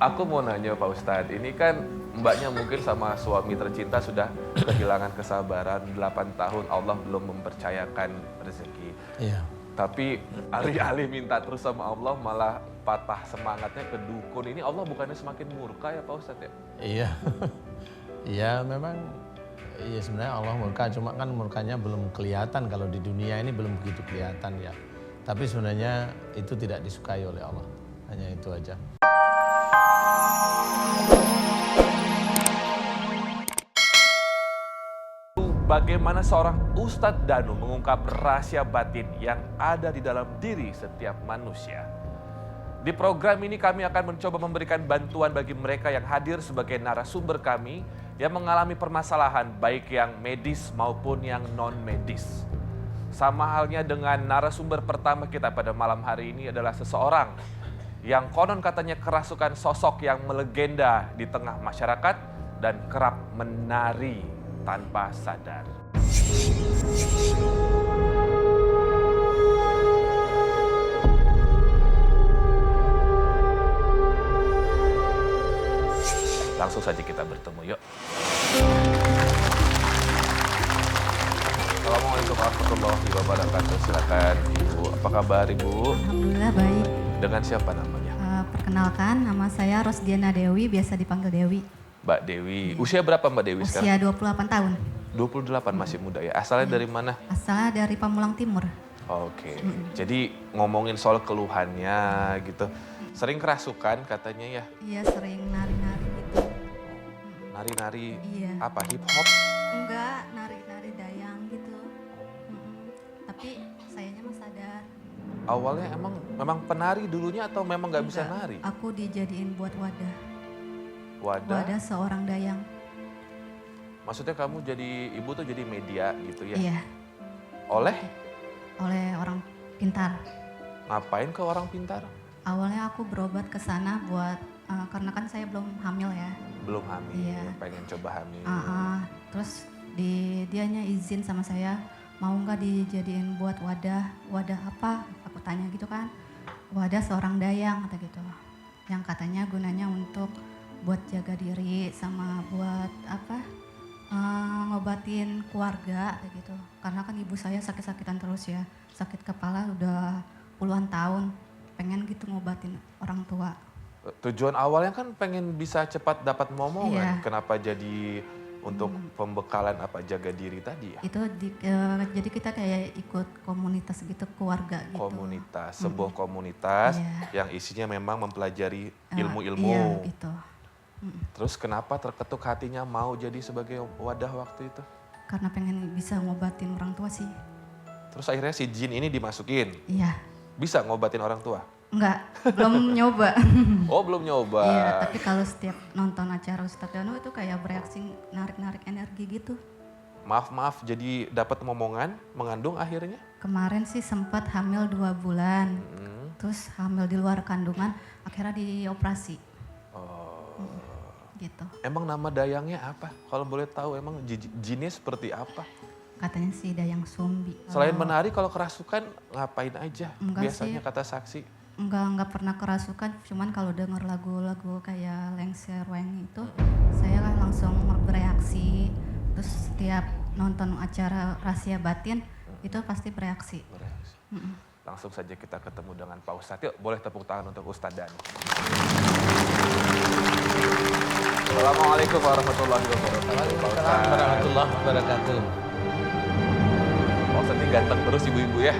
Aku mau nanya Pak Ustadz, ini kan mbaknya mungkin sama suami tercinta sudah kehilangan kesabaran 8 tahun, Allah belum mempercayakan rezeki. Iya. Tapi alih-alih minta terus sama Allah malah patah semangatnya ke dukun. Ini Allah bukannya semakin murka ya Pak Ustadz ya? Iya. Iya memang, iya sebenarnya Allah murka, cuma kan murkanya belum kelihatan, kalau di dunia ini belum begitu kelihatan ya. Tapi sebenarnya itu tidak disukai oleh Allah, hanya itu aja. Bagaimana seorang Ustadz Danu mengungkap rahasia batin yang ada di dalam diri setiap manusia. Di program ini kami akan mencoba memberikan bantuan bagi mereka yang hadir sebagai narasumber kami yang mengalami permasalahan baik yang medis maupun yang non-medis. Sama halnya dengan narasumber pertama kita pada malam hari ini adalah seseorang yang konon katanya kerasukan sosok yang melegenda di tengah masyarakat dan kerap menari tanpa sadar. Langsung saja kita bertemu, yuk. Assalamualaikum warahmatullahi wabarakatuh. Silakan Ibu, apa kabar Ibu? Alhamdulillah baik. Dengan siapa namanya? Perkenalkan, nama saya Rosdiana Dewi, biasa dipanggil Dewi. Mbak Dewi. Usia berapa Mbak Dewi sekarang? Usia 28 tahun. 28, masih muda ya. Asalnya dari mana? Asalnya dari Pamulang Timur. Oke. Jadi ngomongin soal keluhannya gitu. Sering kerasukan katanya ya? Iya, sering nari-nari gitu. Nari-nari Iya. apa? Hip hop? Enggak, nari-nari dayang gitu. Tapi sayanya mah sadar. Awalnya memang penari dulunya atau memang nggak bisa Enggak, nari? Aku dijadiin buat wadah. Wadah? Wadah seorang dayang. Maksudnya kamu jadi, ibu tuh jadi media gitu ya? Iya, Oleh? oleh orang pintar. Ngapain ke orang pintar? Awalnya aku berobat ke sana buat, karena kan saya belum hamil ya. Belum hamil, Iya. pengen coba hamil. Terus dianya izin sama saya, mau nggak dijadiin buat wadah apa? Aku tanya gitu kan, wadah seorang dayang kata gitu. Yang katanya gunanya untuk buat jaga diri sama buat apa? Ngobatin keluarga kayak gitu. Karena kan ibu saya sakit-sakitan terus ya, sakit kepala udah puluhan tahun. Pengen gitu ngobatin orang tua. Tujuan awalnya kan pengen bisa cepat dapat momongan. Iya. Kenapa jadi untuk pembekalan apa jaga diri tadi ya? Itu jadi kita kayak ikut komunitas gitu, keluarga gitu. Komunitas, sebuah komunitas Iya. yang isinya memang mempelajari ilmu-ilmu. Iya gitu. Terus kenapa terketuk hatinya mau jadi sebagai wadah waktu itu? Karena pengen bisa ngobatin orang tua sih. Terus akhirnya si jin ini dimasukin. Iya. Bisa ngobatin orang tua? Enggak, belum nyoba. Oh belum nyoba. Iya, tapi kalau setiap nonton acara Ustadz Danu itu kayak bereaksi narik-narik energi gitu. Maaf, jadi dapat momongan, mengandung akhirnya? Kemarin sih sempat hamil 2 bulan. Terus hamil di luar kandungan, akhirnya dioperasi. Gitu. Emang nama dayangnya apa? Kalau boleh tahu emang jinnya seperti apa? Katanya sih dayang sumbi. Selain menari kalau kerasukan ngapain aja? Enggak Biasanya sih. kata saksi. Enggak pernah kerasukan, cuman kalau denger lagu-lagu kayak Lengser Weng itu, saya kan langsung bereaksi. Terus setiap nonton acara rahasia batin, itu pasti bereaksi. Langsung saja kita ketemu dengan Pak Ustadz. Yuk, boleh tepuk tangan untuk Ustadz Danu. Assalamualaikum warahmatullahi wabarakatuh. Waalaikumsalam warahmatullahi wabarakatuh. Pak Ustadz ini ganteng terus ibu-ibu ya.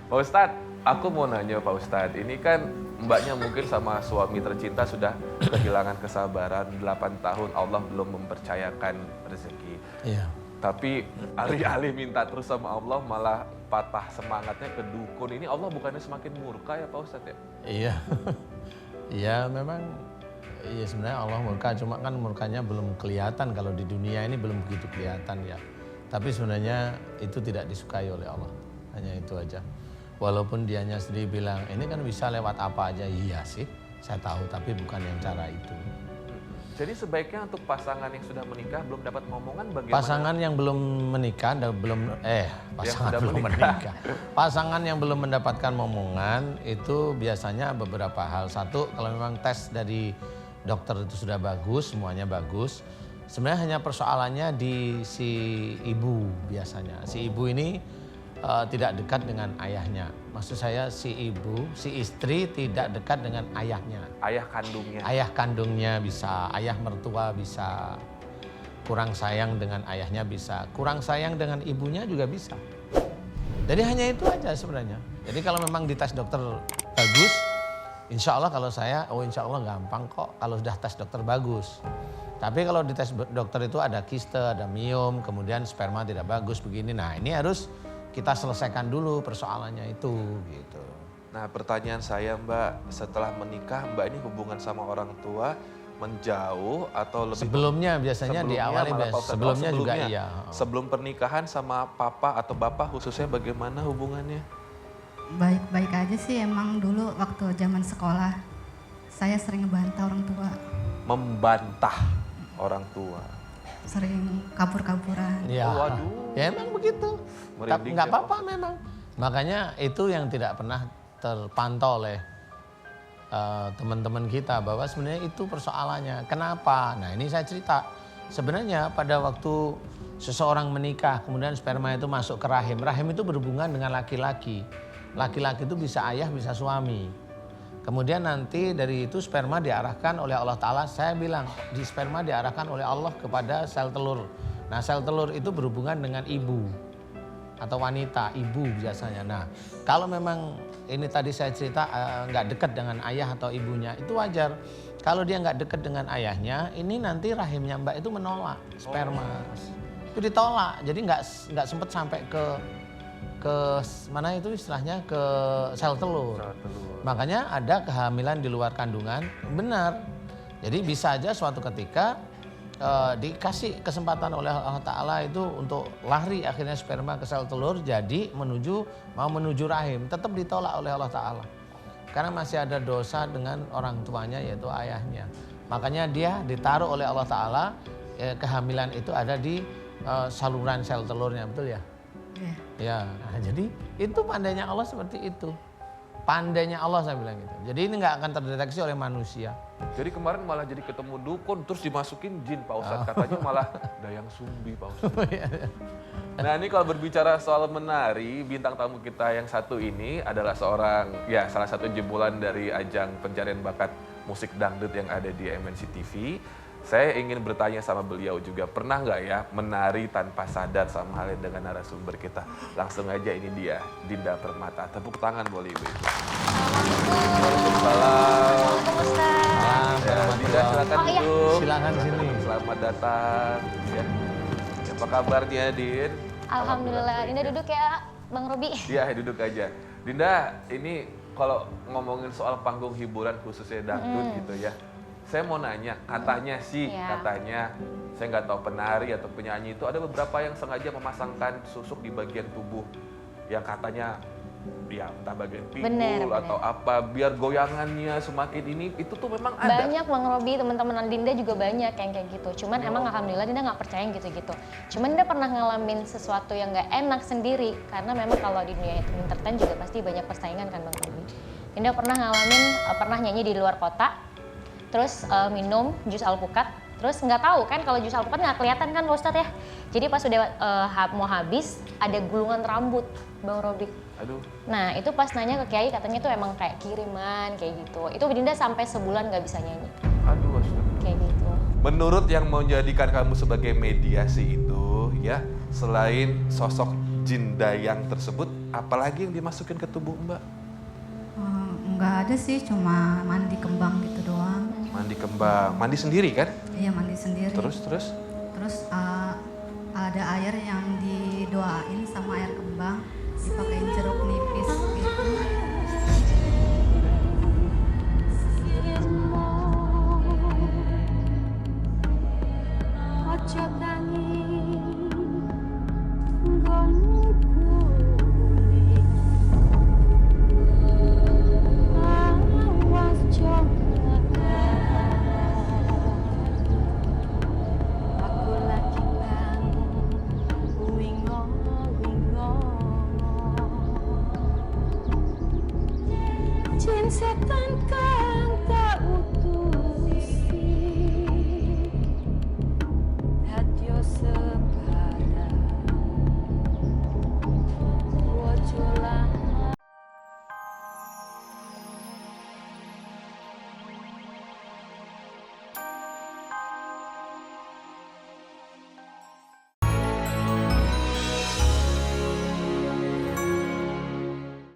Pak Ustadz, aku mau nanya Pak Ustadz, ini kan mbaknya mungkin sama suami tercinta sudah kehilangan kesabaran 8 tahun, Allah belum mempercayakan rezeki. Iya. Tapi alih-alih minta terus sama Allah malah patah semangatnya ke dukun. Ini Allah bukannya semakin murka ya Pak Ustadz ya? Iya. Iya memang, iya sebenarnya Allah murka, cuma kan murkanya belum kelihatan, kalau di dunia ini belum begitu kelihatan ya. Tapi sebenarnya itu tidak disukai oleh Allah, hanya itu aja. Walaupun dianya sendiri bilang, ini kan bisa lewat apa aja, iya sih, saya tahu, tapi bukan yang cara itu. Jadi sebaiknya untuk pasangan yang sudah menikah belum dapat momongan bagaimana? Pasangan yang belum menikah dan pasangan sudah belum menikah. menikah. Pasangan yang belum mendapatkan momongan itu biasanya beberapa hal. Satu, kalau memang tes dari dokter itu sudah bagus, semuanya bagus. Sebenarnya hanya persoalannya di si ibu biasanya. Si ibu ini tidak dekat dengan ayahnya. Maksud saya si istri tidak dekat dengan ayahnya. Ayah kandungnya. Ayah kandungnya bisa, ayah mertua bisa. Kurang sayang dengan ayahnya bisa, kurang sayang dengan ibunya juga bisa. Jadi hanya itu aja sebenarnya. Jadi kalau memang dites dokter bagus, insya Allah kalau saya, insya Allah gampang kok kalau sudah tes dokter bagus. Tapi kalau dites dokter itu ada kiste, ada miom, kemudian sperma tidak bagus begini. Nah ini harus kita selesaikan dulu persoalannya itu gitu. Nah pertanyaan saya Mbak, setelah menikah Mbak ini hubungan sama orang tua menjauh atau lebih Sebelumnya biasanya diawali malah Pak Ustadz, sebelumnya juga sebelumnya. iya. Sebelum pernikahan sama papa atau bapak khususnya bagaimana hubungannya? Baik-baik aja sih, emang dulu waktu zaman sekolah saya sering ngebantah orang tua, Membantah orang tua. sering kabur-kaburan. Ya, Oh, waduh. ya emang begitu. Merinding Nggak ya, apa-apa memang. Makanya itu yang tidak pernah terpantau oleh teman-teman kita bahwa sebenarnya itu persoalannya. Kenapa? Nah ini saya cerita. Sebenarnya pada waktu seseorang menikah kemudian sperma itu masuk ke rahim. Rahim itu berhubungan dengan laki-laki. Laki-laki itu bisa ayah, bisa suami. Kemudian nanti dari itu sperma diarahkan oleh Allah Ta'ala. Saya bilang di sperma diarahkan oleh Allah kepada sel telur. Nah sel telur itu berhubungan dengan ibu atau wanita, ibu biasanya. Nah kalau memang ini tadi saya cerita nggak dekat dengan ayah atau ibunya, itu wajar. Kalau dia nggak dekat dengan ayahnya, ini nanti rahimnya Mbak itu menolak sperma. Itu ditolak, jadi nggak sempat sampai ke mana itu istilahnya ke sel telur. Makanya ada kehamilan di luar kandungan, benar. Jadi bisa aja suatu ketika dikasih kesempatan oleh Allah Ta'ala itu untuk lari akhirnya sperma ke sel telur, jadi mau menuju rahim, tetap ditolak oleh Allah Ta'ala. Karena masih ada dosa dengan orang tuanya yaitu ayahnya. Makanya dia ditaruh oleh Allah Ta'ala, kehamilan itu ada di saluran sel telurnya, betul ya? Ya. Ya, nah, jadi itu pandainya Allah seperti itu. Pandainya Allah saya bilang gitu. Jadi ini nggak akan terdeteksi oleh manusia. Jadi kemarin malah jadi ketemu dukun terus dimasukin jin Pak Ustadz. Katanya malah dayang sumbi Pak Ustadz. Nah ini kalau berbicara soal menari, bintang tamu kita yang satu ini adalah salah satu jebolan dari ajang pencarian bakat musik dangdut yang ada di MNC TV. Saya ingin bertanya sama beliau juga, pernah nggak ya menari tanpa sadar sama halnya dengan narasumber kita? Langsung aja ini dia, Dinda Permata. Tepuk tangan boleh Ibu. Waalaikumsalam. Ya, Dinda silakan duduk. Silakan sini. Selamat datang. Ya. Apa kabarnya Din? Alhamdulillah. Dinda duduk ya Bang Robi. Iya duduk aja. Dinda ini kalau ngomongin soal panggung hiburan khususnya dangdut gitu ya. Saya mau nanya, katanya saya nggak tahu penari atau penyanyi itu ada beberapa yang sengaja memasangkan susuk di bagian tubuh yang katanya ya entah bagian pinggul atau apa biar goyangannya semakin ini itu tuh memang ada. Banyak Bang Robi, teman-teman Dinda juga banyak yang kayak gitu. Cuman emang alhamdulillah Dinda nggak percaya yang gitu-gitu. Cuman Dinda pernah ngalamin sesuatu yang nggak enak sendiri karena memang kalau di dunia itu entertain juga pasti banyak persaingan kan Bang Robi. Dinda pernah pernah nyanyi di luar kota. Terus minum jus alpukat, terus nggak tahu kan kalau jus alpukat nggak kelihatan kan Pak Ustadz ya. Jadi pas udah mau habis ada gulungan rambut Bang Robi. Aduh. Nah itu pas nanya ke Kiai katanya tuh emang kayak kiriman kayak gitu. Itu Dinda sampai sebulan nggak bisa nyanyi. Aduh, astaga. Kayak gitu. Menurut yang menjadikan kamu sebagai mediasi itu ya, selain sosok jin dayang tersebut, apalagi yang dimasukin ke tubuh Mbak? Nggak ada sih, cuma mandi kembang gitu doang. Mandi kembang, mandi sendiri kan? Iya mandi sendiri. Terus? Terus ada air yang didoain sama air kembang, dipakein jeruk nipis gitu. setan kau